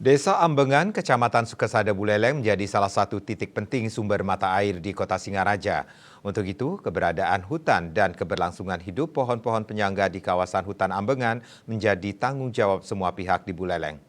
Desa Ambengan, Kecamatan Sukasada Buleleng menjadi salah satu titik penting sumber mata air di Kota Singaraja. Untuk itu, keberadaan hutan dan keberlangsungan hidup pohon-pohon penyangga di kawasan hutan Ambengan menjadi tanggung jawab semua pihak di Buleleng.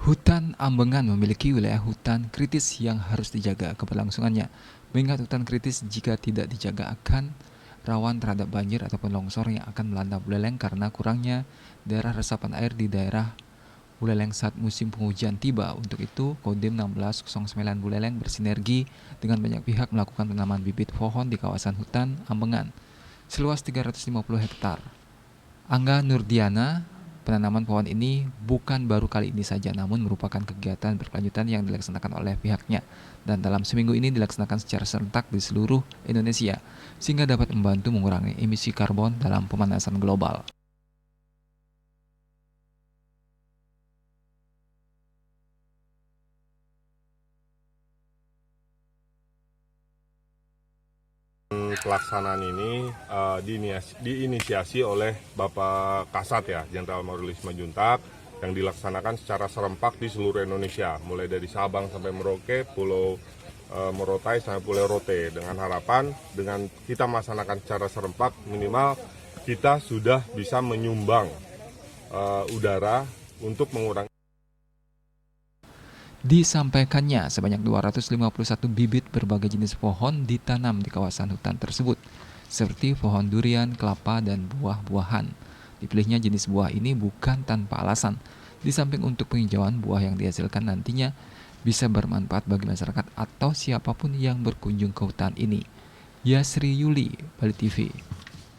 Hutan Ambengan memiliki wilayah hutan kritis yang harus dijaga keberlangsungannya. Mengingat hutan kritis jika tidak dijaga akan rawan terhadap banjir ataupun longsor yang akan melanda Buleleng karena kurangnya daerah resapan air di daerah Buleleng saat musim penghujan tiba. Untuk itu, Kodim 1609 Buleleng bersinergi dengan banyak pihak melakukan penanaman bibit pohon di kawasan hutan Ambengan seluas 350 hektar. Angga Nurdiana, penanaman pohon ini bukan baru kali ini saja, namun merupakan kegiatan berkelanjutan yang dilaksanakan oleh pihaknya. Dan dalam seminggu ini dilaksanakan secara serentak di seluruh Indonesia, sehingga dapat membantu mengurangi emisi karbon dalam pemanasan global. Pelaksanaan ini diinisiasi oleh Bapak Kasat ya, Jenderal Maruli Simanjuntak, yang dilaksanakan secara serempak di seluruh Indonesia, mulai dari Sabang sampai Merauke, Pulau Morotai sampai Pulau Rote, dengan harapan dengan kita melaksanakan secara serempak minimal kita sudah bisa menyumbang udara untuk mengurangi. Disampaikannya, sebanyak 251 bibit berbagai jenis pohon ditanam di kawasan hutan tersebut, seperti pohon durian, kelapa, dan buah-buahan. Dipilihnya jenis buah ini bukan tanpa alasan. Di samping untuk penghijauan, buah yang dihasilkan nantinya bisa bermanfaat bagi masyarakat atau siapapun yang berkunjung ke hutan ini. Yasri Yuli, Bali TV.